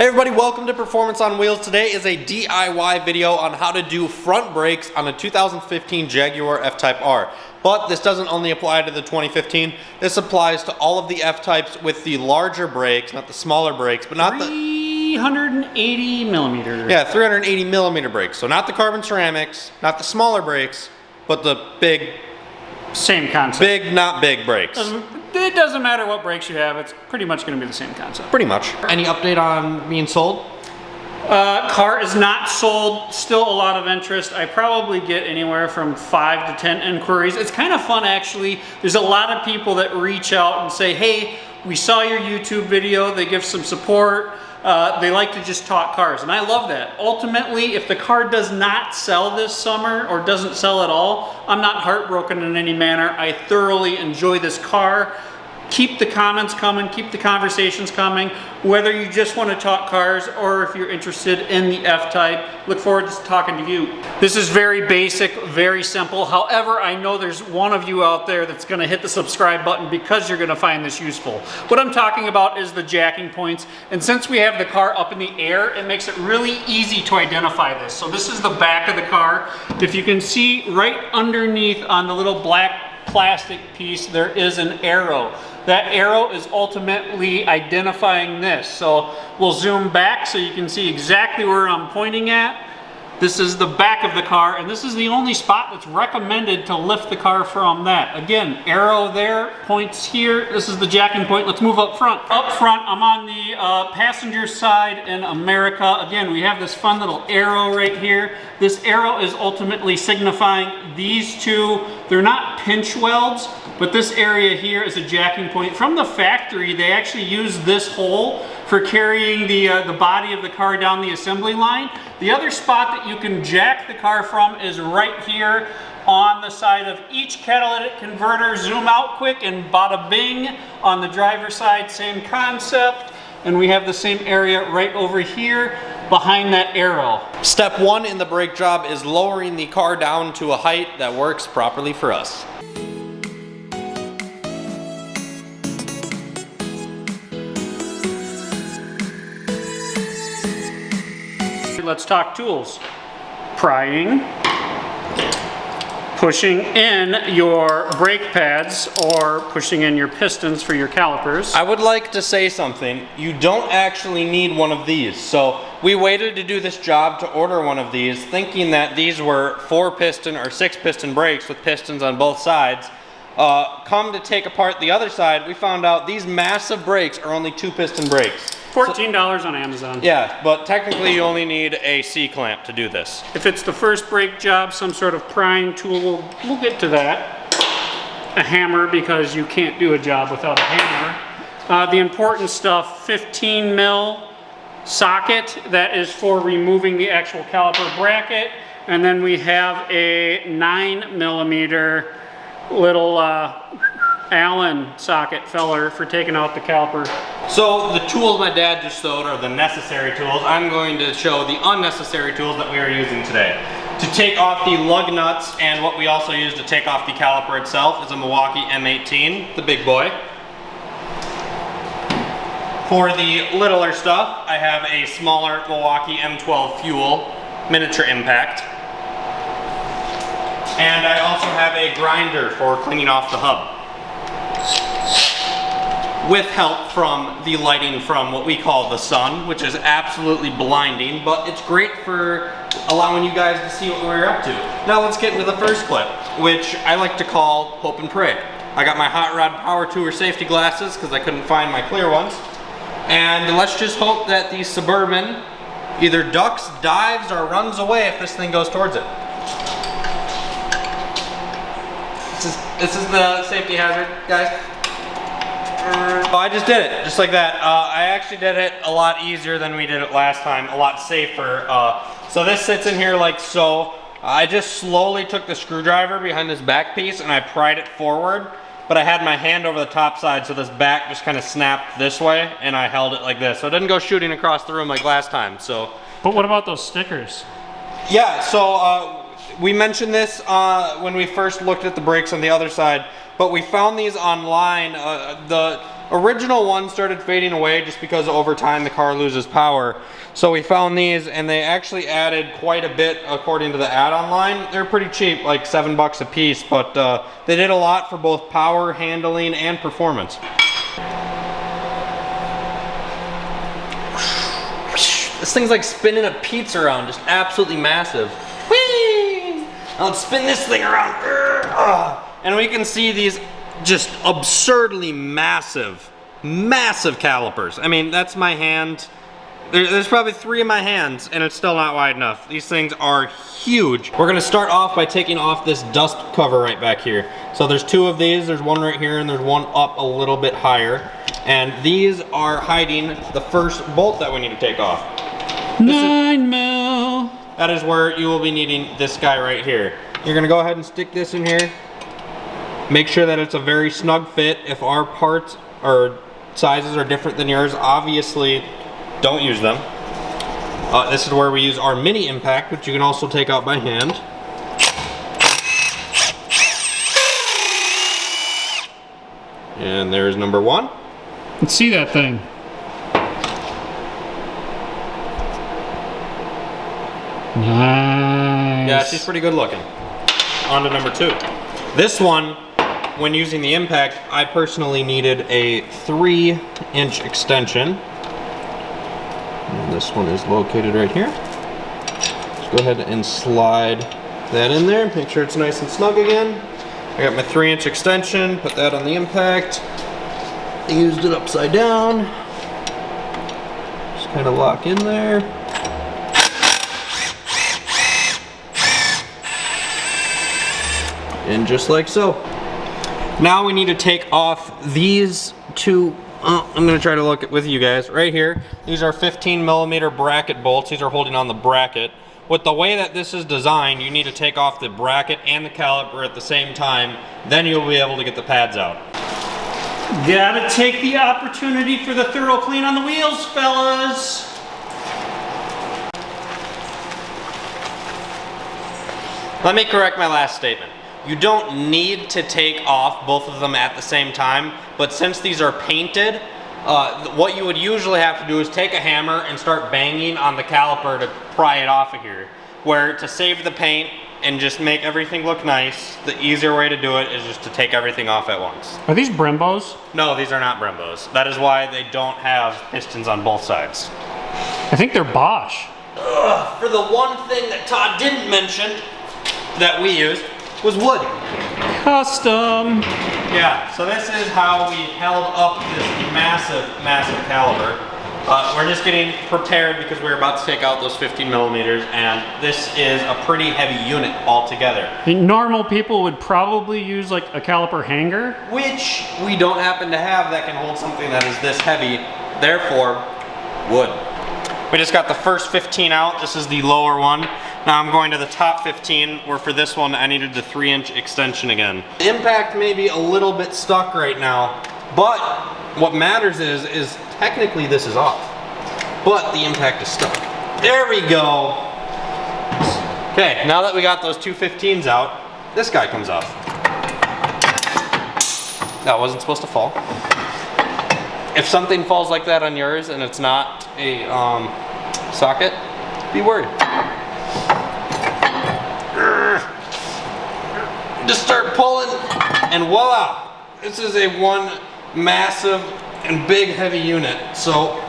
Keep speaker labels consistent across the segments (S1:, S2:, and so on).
S1: Hey everybody, welcome to Performance on Wheels. Today is a DIY video on how to do front brakes on a 2015 Jaguar F-Type R. But this doesn't only apply to the 2015, this applies to all of the F-Types with the larger brakes, not the smaller brakes, but not the
S2: 380 millimeter.
S1: Yeah, 380 millimeter brakes. So not the carbon ceramics, not the smaller brakes, but the big,
S2: same concept.
S1: Big, not big brakes.
S2: It doesn't matter what brakes you have, it's pretty much going to be the same concept.
S1: Pretty much. Any update on being sold?
S2: Car is not sold, still a lot of interest. I probably get anywhere from 5 to 10 inquiries. It's kind of fun actually. There's a lot of people that reach out and say, hey, we saw your YouTube video, they give some support. They like to just talk cars, and I love that. Ultimately, if the car does not sell this summer or doesn't sell at all, I'm not heartbroken in any manner. I thoroughly enjoy this car. Keep the comments coming, keep the conversations coming, whether you just want to talk cars or if you're interested in the F-Type. Look forward to talking to you. This is very basic, very simple. However, I know there's one of you out there that's going to hit the subscribe button because you're going to find this useful. What I'm talking about is the jacking points, and since we have the car up in the air, it makes it really easy to identify this. So this is the back of the car. If you can see right underneath on the little black plastic piece, there is an arrow. That arrow is ultimately identifying this. So we'll zoom back so you can see exactly where I'm pointing at. This is the back of the car, and this is the only spot that's recommended to lift the car from that. Again, arrow there, points here. This is the jacking point. Let's move up front. Up front, I'm on the passenger side in America. Again, we have this fun little arrow right here. This arrow is ultimately signifying these two. They're not pinch welds, but this area here is a jacking point. From the factory, they actually use this hole for carrying the body of the car down the assembly line. The other spot that you can jack the car from is right here on the side of each catalytic converter. Zoom out quick and bada bing. On the driver's side, same concept. And we have the same area right over here behind that arrow.
S1: Step one in the brake job is lowering the car down to a height that works properly for us.
S2: Let's talk tools. Prying, pushing in your brake pads or pushing in your pistons for your calipers.
S1: I would like to say something. You don't actually need one of these. So we waited to do this job to order one of these, thinking that these were 4-piston or 6-piston brakes with pistons on both sides. Come to take apart the other side, we found out these massive brakes are only 2-piston brakes.
S2: $14 on Amazon.
S1: Yeah, but technically you only need a C-clamp to do this.
S2: If it's the first brake job, some sort of prying tool, we'll get to that. A hammer, because you can't do a job without a hammer. The important stuff, 15 mil socket, that is for removing the actual caliper bracket. And then we have a 9 millimeter little Allen socket feller for taking out the caliper.
S1: So the tools my dad just showed are the necessary tools. I'm going to show the unnecessary tools that we are using today. To take off the lug nuts, and what we also use to take off the caliper itself, is a Milwaukee M18, the big boy. For the littler stuff, I have a smaller Milwaukee M12 Fuel miniature impact. And I also have a grinder for cleaning off the hub, with help from the lighting from what we call the sun, which is absolutely blinding, but it's great for allowing you guys to see what we're up to. Now let's get into the first clip, which I like to call Hope and Pray. I got my Hot Rod Power Tour safety glasses because I couldn't find my clear ones. And let's just hope that the Suburban either ducks, dives, or runs away if this thing goes towards it. This is the safety hazard, guys. Oh, I just did it, just like that. I actually did it a lot easier than we did it last time, a lot safer. So this sits in here like so. I just slowly took the screwdriver behind this back piece and I pried it forward, but I had my hand over the top side, so this back just kind of snapped this way, and I held it like this. So it didn't go shooting across the room like last time. So.
S2: But what about those stickers?
S1: Yeah, so we mentioned this when we first looked at the brakes on the other side, but we found these online. original ones started fading away just because over time the car loses power. So we found these, and they actually added quite a bit according to the add-on line. They're pretty cheap, like $7 a piece, but they did a lot for both power, handling, and performance. This thing's like spinning a pizza around, just absolutely massive. Whee! Now let's spin this thing around. And we can see these just absurdly massive calipers. I mean, that's my hand. There's probably 3 in my hands, and it's still not wide enough. These things are huge. We're gonna start off by taking off this dust cover right back here. So there's 2 of these. There's one right here, and there's one up a little bit higher. And these are hiding the first bolt that we need to take off.
S2: 9 mil.
S1: That is where you will be needing this guy right here. You're gonna go ahead and stick this in here. Make sure that it's a very snug fit. If our parts or sizes are different than yours, obviously don't use them. This is where we use our mini impact, which you can also take out by hand. And there's number 1.
S2: Let's see that thing. Nice.
S1: Yeah, she's pretty good looking. On to number 2. This one, when using the impact, I personally needed a 3-inch extension. And this one is located right here. Let's go ahead and slide that in there. Make sure it's nice and snug again. I got my 3-inch extension, put that on the impact. I used it upside down. Just kind of lock in there. And just like so. Now we need to take off these 2, I'm gonna try to look with you guys, right here. These are 15mm bracket bolts. These are holding on the bracket. With the way that this is designed, you need to take off the bracket and the caliper at the same time, then you'll be able to get the pads out.
S2: Gotta take the opportunity for the thorough clean on the wheels, fellas.
S1: Let me correct my last statement. You don't need to take off both of them at the same time, but since these are painted, what you would usually have to do is take a hammer and start banging on the caliper to pry it off of here. Where to save the paint and just make everything look nice, the easier way to do it is just to take everything off at once.
S2: Are these Brembos?
S1: No, these are not Brembos. That is why they don't have pistons on both sides.
S2: I think they're Bosch.
S1: For the one thing that Todd didn't mention that we used was wood.
S2: Custom.
S1: Yeah, so this is how we held up this massive caliber. We're just getting prepared because we're about to take out those 15mm, and this is a pretty heavy unit altogether.
S2: Normal people would probably use like a caliper hanger,
S1: which we don't happen to have that can hold something that is this heavy, therefore wood. We just got the first 15 out. This is the lower one. Now I'm going to the top 15, where for this one I needed the 3-inch extension again. The impact may be a little bit stuck right now, but what matters is technically this is off, but the impact is stuck. There we go. Okay, now that we got those two 15s out, this guy comes off. That wasn't supposed to fall. If something falls like that on yours and it's not a socket, be worried. Just start pulling, and voila! This is a one massive and big heavy unit. So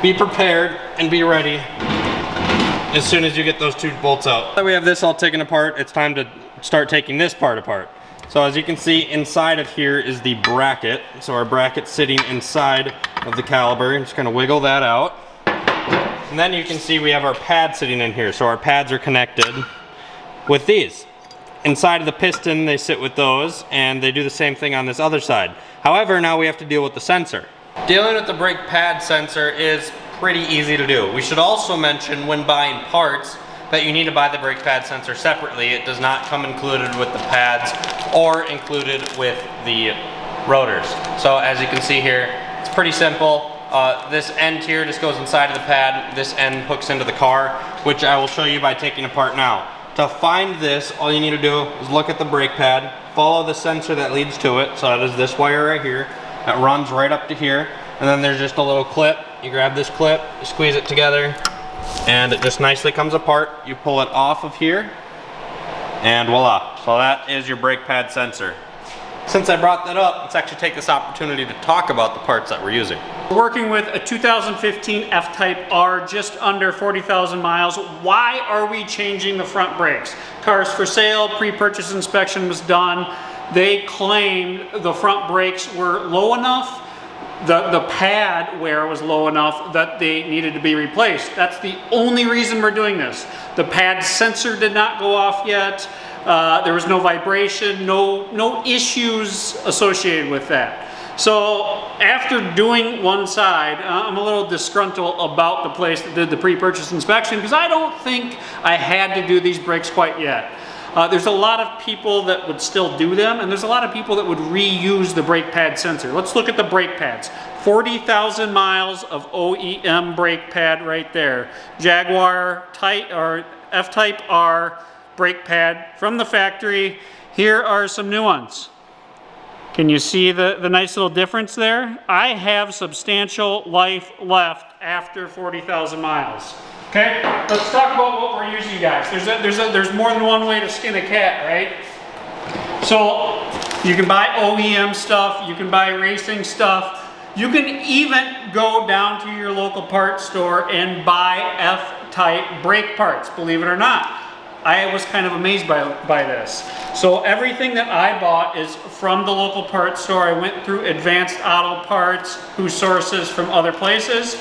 S1: be prepared and be ready as soon as you get those 2 bolts out. Now that we have this all taken apart, it's time to start taking this part apart. So as you can see, inside of here is the bracket. So our bracket's sitting inside of the caliber. Just gonna wiggle that out. And then you can see we have our pad sitting in here. So our pads are connected with these. Inside of the piston, they sit with those, and they do the same thing on this other side. However, now we have to deal with the sensor. Dealing with the brake pad sensor is pretty easy to do. We should also mention when buying parts that you need to buy the brake pad sensor separately. It does not come included with the pads or included with the rotors. So as you can see here, it's pretty simple. This end here just goes inside of the pad. This end hooks into the car, which I will show you by taking apart now. To find this, all you need to do is look at the brake pad, follow the sensor that leads to it, so that is this wire right here, that runs right up to here. And then there's just a little clip. You grab this clip, you squeeze it together, and it just nicely comes apart. You pull it off of here, and voila. So that is your brake pad sensor. Since I brought that up, let's actually take this opportunity to talk about the parts that we're using.
S2: We're working with a 2015 F-Type R, just under 40,000 miles. Why are we changing the front brakes? Car's for sale, pre-purchase inspection was done. They claimed the front brakes were low enough, the pad wear was low enough that they needed to be replaced. That's the only reason we're doing this. The pad sensor did not go off yet. There was no vibration, no issues associated with that. So after doing one side, I'm a little disgruntled about the place that did the pre-purchase inspection because I don't think I had to do these brakes quite yet. There's a lot of people that would still do them, and there's a lot of people that would reuse the brake pad sensor. Let's look at the brake pads. 40,000 miles of OEM brake pad right there. Jaguar F-Type R brake pad from the factory. Here are some new ones. Can you see the nice little difference there? I have substantial life left after 40,000 miles. Okay, let's talk about what we're using, guys. There's more than one way to skin a cat, right? So you can buy OEM stuff, you can buy racing stuff. You can even go down to your local parts store and buy F-type brake parts, believe it or not. I was kind of amazed by this. So everything that I bought is from the local parts store. I went through Advanced Auto Parts, who sources from other places.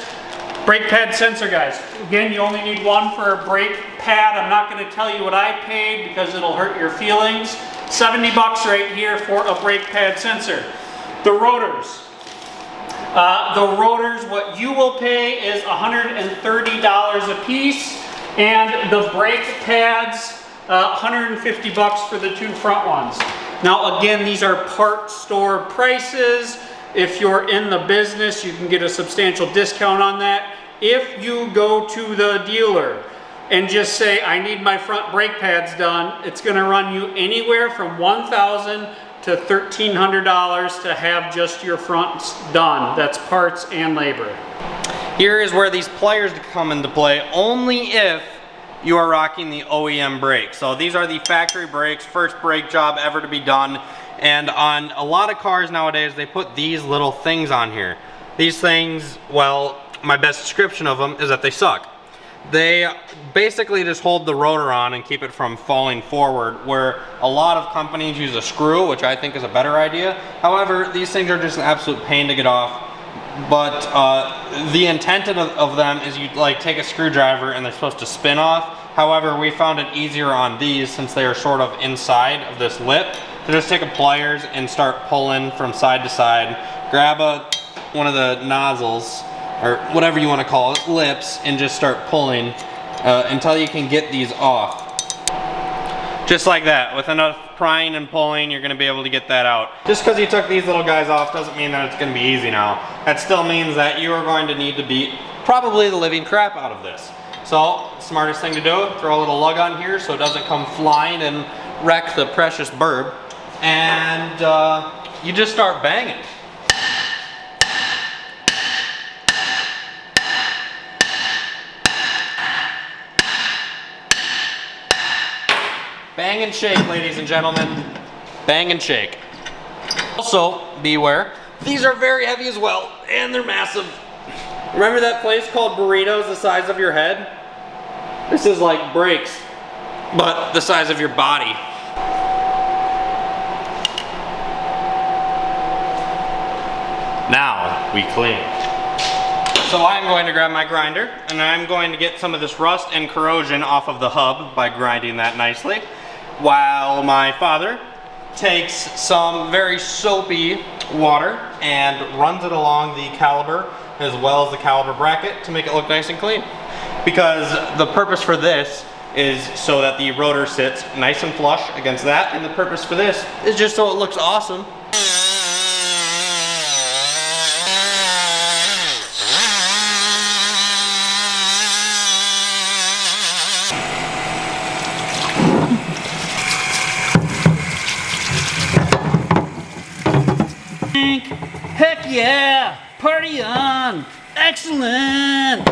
S2: Brake pad sensor, guys. Again, you only need one for a brake pad. I'm not going to tell you what I paid because it'll hurt your feelings. 70 bucks right here for a brake pad sensor. The rotors. What you will pay is $130 a piece. And the brake pads, 150 bucks for the two front ones. Now again, these are part store prices. If you're in the business, you can get a substantial discount on that. If you go to the dealer and just say, I need my front brake pads done, it's gonna run you anywhere from $1,000 to $1,300 to have just your fronts done. That's parts and labor.
S1: Here is where these pliers come into play, only if you are rocking the OEM brakes. So these are the factory brakes, first brake job ever to be done. And on a lot of cars nowadays, they put these little things on here. These things, well, my best description of them is that they suck. They basically just hold the rotor on and keep it from falling forward, where a lot of companies use a screw, which I think is a better idea. However, these things are just an absolute pain to get off. But the intent of them is you like take a screwdriver and they're supposed to spin off. However, we found it easier on these since they are sort of inside of this lip to just take a pliers and start pulling from side to side. Grab one of the nozzles, or whatever you want to call it, lips, and just start pulling until you can get these off. Just like that. With enough prying and pulling, you're going to be able to get that out. Just because you took these little guys off doesn't mean that it's going to be easy now. That still means that you are going to need to beat probably the living crap out of this. So, smartest thing to do, throw a little lug on here so it doesn't come flying and wreck the precious burb. And you just start banging. Bang and shake, ladies and gentlemen. Bang and shake. Also, beware, these are very heavy as well, and they're massive. Remember that place called Burritos the size of your head? This is like brakes, but the size of your body. Now we clean. So I'm going to grab my grinder, and I'm going to get some of this rust and corrosion off of the hub by grinding that nicely, while my father takes some very soapy water and runs it along the caliper as well as the caliper bracket to make it look nice and clean. Because the purpose for this is so that the rotor sits nice and flush against that, and the purpose for this is just so it looks awesome. Heck
S2: Heck yeah! Party on! Excellent!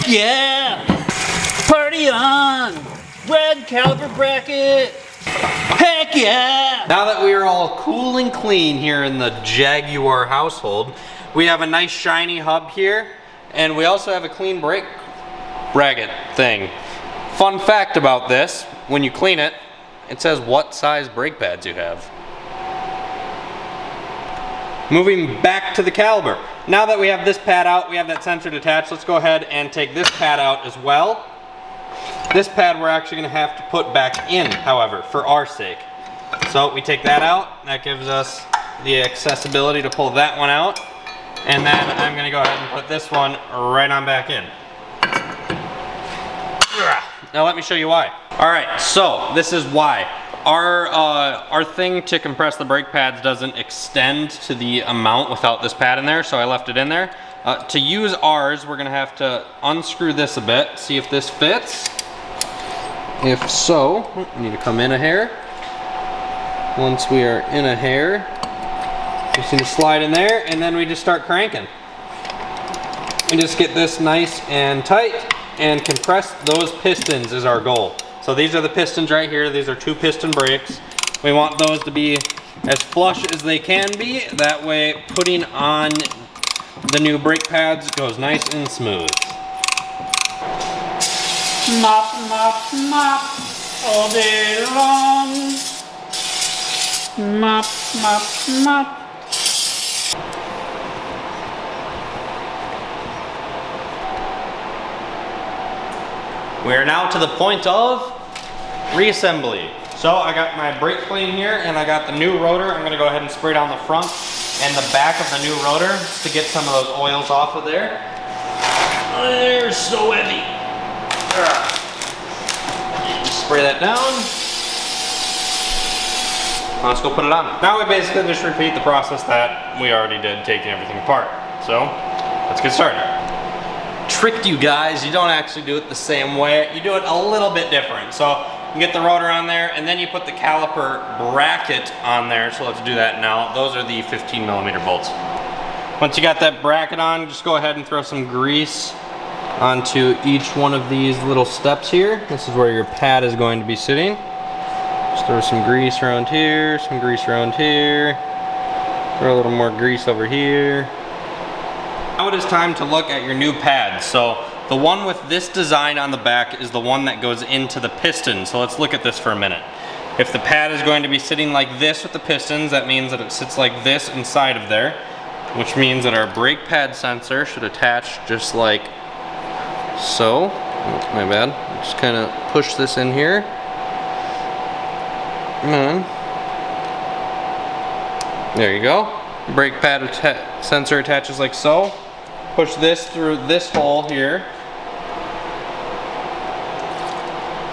S2: Yeah! Party on! Red caliper bracket! Heck yeah!
S1: Now that we are all cool and clean here in the Jaguar household, we have a nice shiny hub here, and we also have a clean brake bracket thing. Fun fact about this, when you clean it, it says what size brake pads you have. Moving back to the caliper. Now that we have this pad out, we have that sensor detached, let's go ahead and take this pad out as well. This pad we're actually going to have to put back in, however, for our sake. So we take that out, that gives us the accessibility to pull that one out. And then I'm going to go ahead and put this one right on back in. Now let me show you why. Alright, so this is why. Our thing to compress the brake pads doesn't extend to the amount without this pad in there, so I left it in there. To use ours, we're going to have to unscrew this a bit, see if this fits. If so, we need to come in a hair. Once we are in a hair, we just need to slide in there, and then we just start cranking. We just get this nice and tight and compress those pistons is our goal. So these are the pistons right here. These are 2 piston brakes. We want those to be as flush as they can be. That way putting on the new brake pads goes nice and smooth.
S2: Mop, mop, mop, all day long. Mop, mop, mop.
S1: We are now to the point of reassembly. So I got my brake clean here and I got the new rotor. I'm gonna go ahead and spray down the front and the back of the new rotor to get some of those oils off of there. They're so heavy. Just spray that down. Let's go put it on. Now we basically just repeat the process that we already did, taking everything apart. So let's get started. Tricked you guys, you don't actually do it the same way. You do it a little bit different. So you get the rotor on there and then you put the caliper bracket on there. So let's do that now. Those are the 15mm bolts. Once you got that bracket on, just go ahead and throw some grease onto each one of these little steps here. This is where your pad is going to be sitting. Just throw some grease around here, some grease around here. Throw a little more grease over here. Now it is time to look at your new pads. So the one with this design on the back is the one that goes into the piston. So let's look at this for a minute. If the pad is going to be sitting like this with the pistons, that means that it sits like this inside of there, which means that our brake pad sensor should attach just like so. Oh, my bad. Just kind of push this in here. And there you go. Brake pad sensor attaches like so. Push this through this hole here.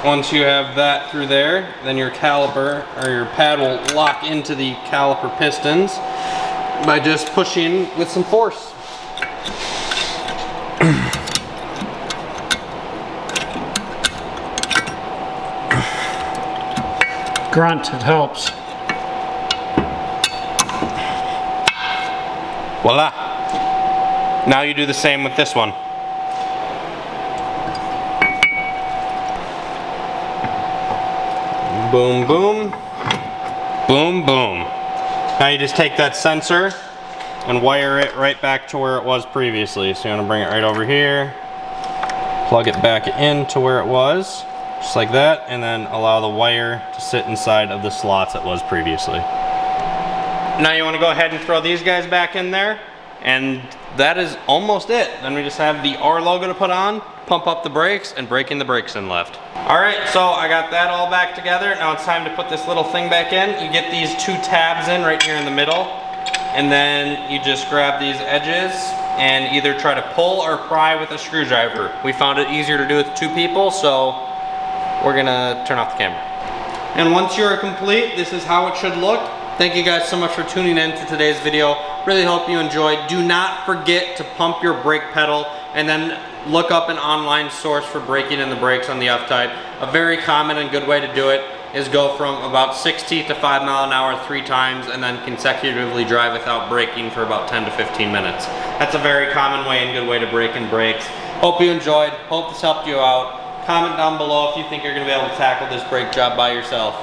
S1: Once you have that through there, then your caliper or your pad will lock into the caliper pistons by just pushing with some force.
S2: Grunt, it helps.
S1: Voila. Now you do the same with this one. Boom, boom. Boom, boom. Now you just take that sensor and wire it right back to where it was previously. So you want to bring it right over here, plug it back into where it was, just like that, and then allow the wire to sit inside of the slots it was previously. Now you want to go ahead and throw these guys back in there, and that is almost it. Then we just have the R logo to put on, pump up the brakes, and breaking the brakes in left. Alright, so I got that all back together. Now it's time to put this little thing back in. You get these 2 tabs in right here in the middle, and then you just grab these edges and either try to pull or pry with a screwdriver. We found it easier to do with 2 people, so we're gonna turn off the camera. And once you're complete, this is how it should look. Thank you guys so much for tuning in to today's video. Really hope you enjoyed. Do not forget to pump your brake pedal and then look up an online source for braking in the brakes on the F-type. A very common and good way to do it. is go from about 60 to 5 mile an hour 3 times and then consecutively drive without braking for about 10 to 15 minutes. That's a very common way and good way to break in brakes. Hope you enjoyed. Hope this helped you out. Comment down below if you think you're going to be able to tackle this brake job by yourself.